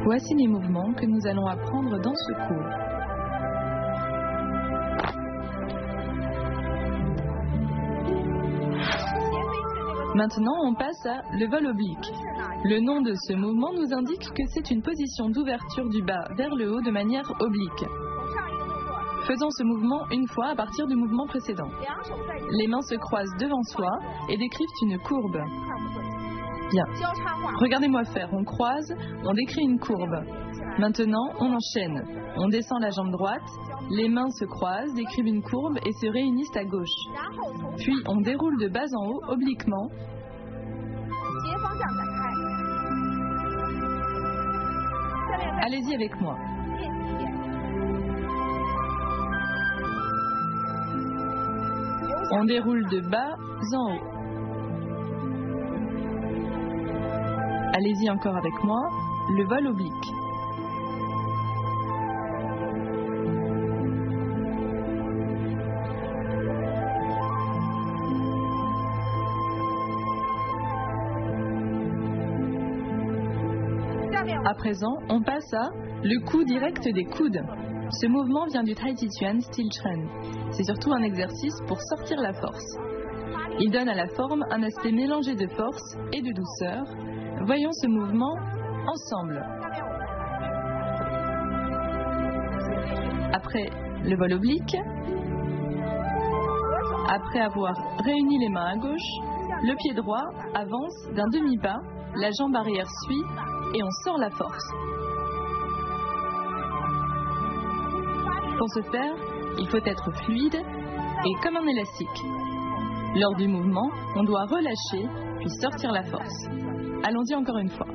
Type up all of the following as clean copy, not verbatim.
Voici les mouvements que nous allons apprendre dans ce cours. Maintenant, on passe à le vol oblique. Le nom de ce mouvement nous indique que c'est une position d'ouverture du bas vers le haut de manière oblique. Faisons ce mouvement une fois à partir du mouvement précédent. Les mains se croisent devant soi et décrivent une courbe. Bien. Regardez-moi faire. On croise, on décrit une courbe. Maintenant, on enchaîne. On descend la jambe droite, les mains se croisent, décrivent une courbe et se réunissent à gauche. Puis, on déroule de bas en haut, obliquement. Allez-y avec moi. On déroule de bas en haut. Allez-y encore avec moi, le vol oblique. À présent, on passe à le coup direct des coudes. Ce mouvement vient du Tai Chi Chuan Style Chen. C'est surtout un exercice pour sortir la force. Il donne à la forme un aspect mélangé de force et de douceur. Voyons ce mouvement ensemble. Après le vol oblique, après avoir réuni les mains à gauche, le pied droit avance d'un demi-pas, la jambe arrière suit et on sort la force. Pour ce faire, il faut être fluide et comme un élastique. Lors du mouvement, on doit relâcher puis sortir la force. Allons-y encore une fois.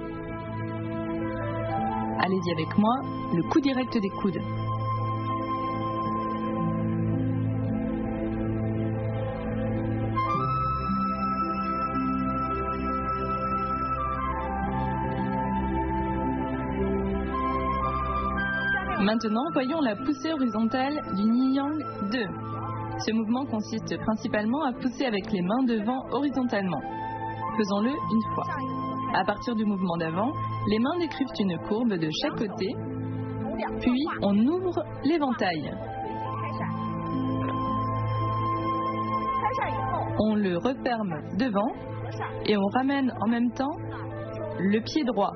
Allez-y avec moi, le coup direct des coudes. Maintenant, voyons la poussée horizontale du Yin Yang 2. Ce mouvement consiste principalement à pousser avec les mains devant horizontalement. Faisons-le une fois. À partir du mouvement d'avant, les mains décrivent une courbe de chaque côté, puis on ouvre l'éventail. On le referme devant et on ramène en même temps le pied droit.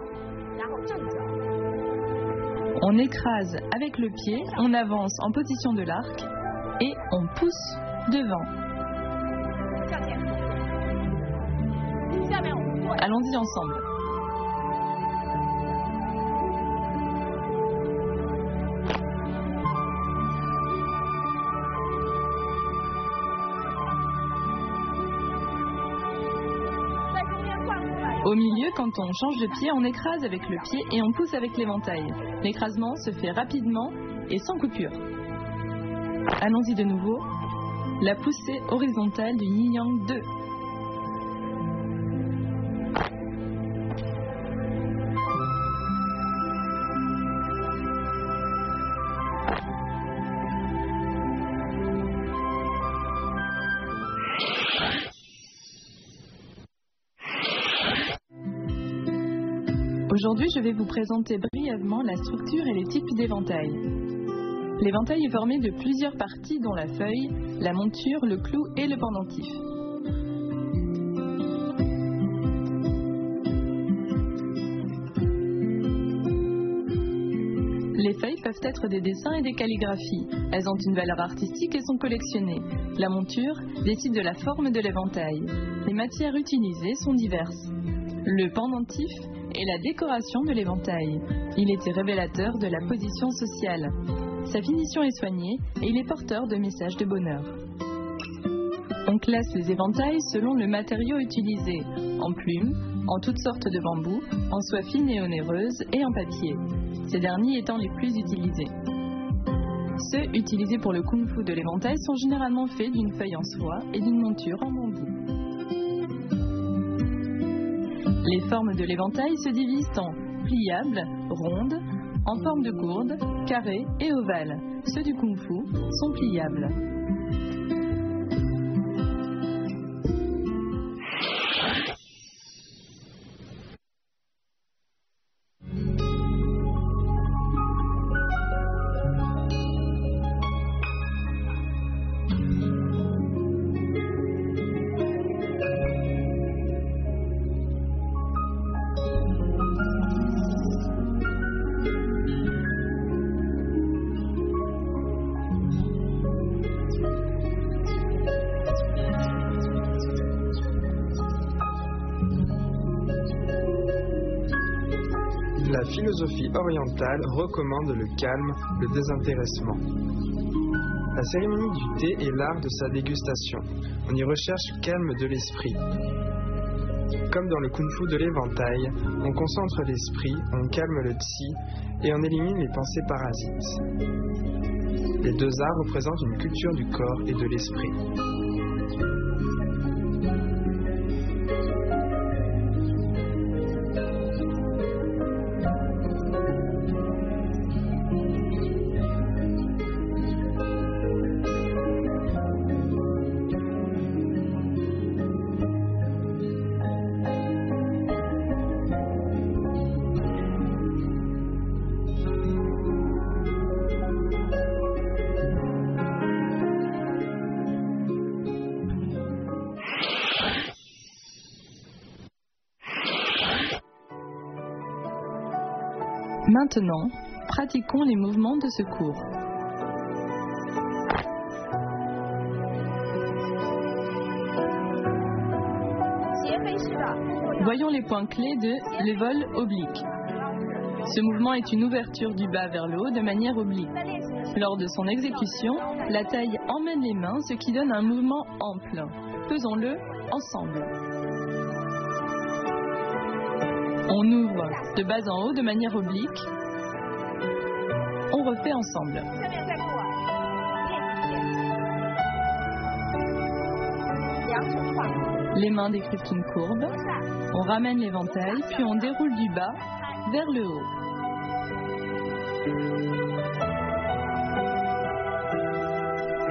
On écrase avec le pied, on avance en position de l'arc et on pousse devant. Allons-y ensemble. Au milieu, quand on change de pied, on écrase avec le pied et on pousse avec l'éventail. L'écrasement se fait rapidement et sans coupure. Allons-y de nouveau. La poussée horizontale du Yin Yang 2. Aujourd'hui, je vais vous présenter brièvement la structure et les types d'éventail. L'éventail est formé de plusieurs parties dont la feuille, la monture, le clou et le pendentif. Les feuilles peuvent être des dessins et des calligraphies. Elles ont une valeur artistique et sont collectionnées. La monture décide de la forme de l'éventail. Les matières utilisées sont diverses. Le pendentif est la décoration de l'éventail. Il était révélateur de la position sociale. Sa finition est soignée et il est porteur de messages de bonheur. On classe les éventails selon le matériau utilisé, en plumes, en toutes sortes de bambous, en soie fine et onéreuse et en papier, ces derniers étant les plus utilisés. Ceux utilisés pour le kung-fu de l'éventail sont généralement faits d'une feuille en soie et d'une monture en bambou. Les formes de l'éventail se divisent en pliables, rondes, en forme de gourde, carrées et ovales. Ceux du kung-fu sont pliables. philosophie orientale recommande le calme, le désintéressement. La cérémonie du thé est l'art de sa dégustation. On y recherche le calme de l'esprit. Comme dans le kung-fu de l'éventail, on concentre l'esprit, on calme le qi et on élimine les pensées parasites. Les deux arts représentent une culture du corps et de l'esprit. Maintenant, pratiquons les mouvements de ce cours. Voyons les points clés de le vol oblique. Ce mouvement est une ouverture du bas vers le haut de manière oblique. Lors de son exécution, la taille emmène les mains, ce qui donne un mouvement ample. Faisons-le ensemble. On ouvre de bas en haut de manière oblique. On refait ensemble. Les mains décrivent une courbe. On ramène l'éventail, puis on déroule du bas vers le haut.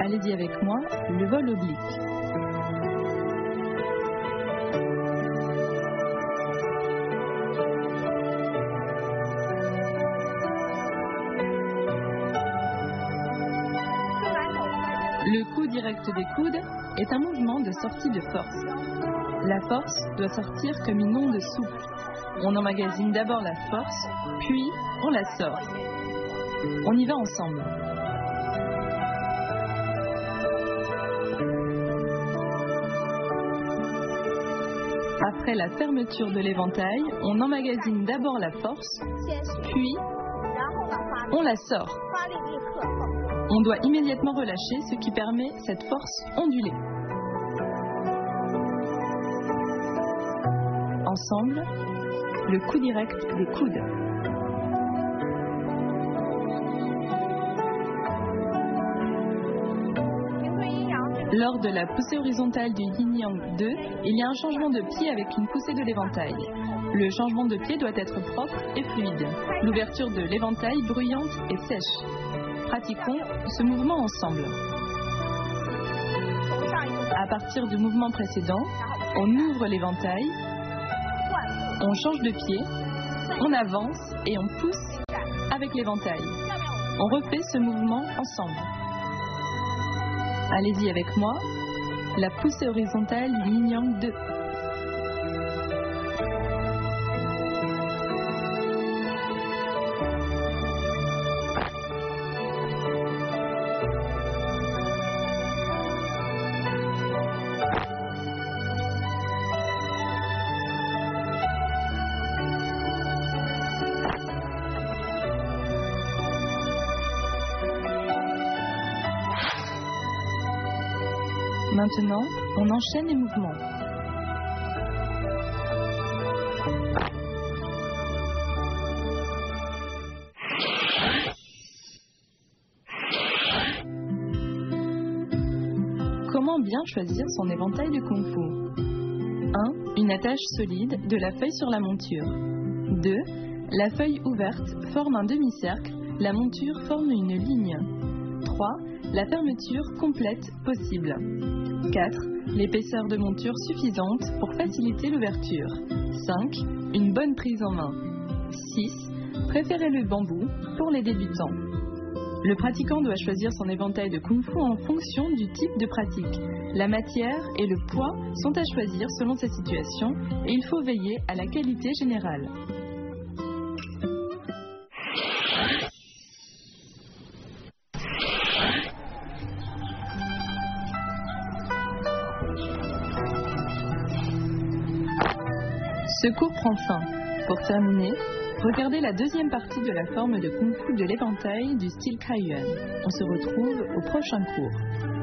Allez-y avec moi, le vol oblique. Le coup direct des coudes est un mouvement de sortie de force. La force doit sortir comme une onde souple. On emmagasine d'abord la force, puis on la sort. On y va ensemble. Après la fermeture de l'éventail, on emmagasine d'abord la force, puis on la sort. On doit immédiatement relâcher, ce qui permet cette force ondulée. Ensemble, le coup direct des coudes. Lors de la poussée horizontale du Yin-Yang 2, il y a un changement de pied avec une poussée de l'éventail. Le changement de pied doit être propre et fluide. L'ouverture de l'éventail bruyante et sèche. Pratiquons ce mouvement ensemble. À partir du mouvement précédent, on ouvre l'éventail, on change de pied, on avance et on pousse avec l'éventail. On refait ce mouvement ensemble. Allez-y avec moi, la poussée horizontale du Yin-Yang 2. Maintenant, on enchaîne les mouvements. Comment bien choisir son éventail de kung-fu? 1. Une attache solide de la feuille sur la monture. 2. La feuille ouverte forme un demi-cercle, la monture forme une ligne. 3. La fermeture complète possible. 4. L'épaisseur de monture suffisante pour faciliter l'ouverture. 5. Une bonne prise en main. 6. Préférez le bambou pour les débutants. Le pratiquant doit choisir son éventail de kung-fu en fonction du type de pratique. La matière et le poids sont à choisir selon sa situation et il faut veiller à la qualité générale. Ce cours prend fin. Pour terminer, Regardez la deuxième partie de la forme de Kung Fu de l'éventail du style Kaiyuan. On se retrouve au prochain cours.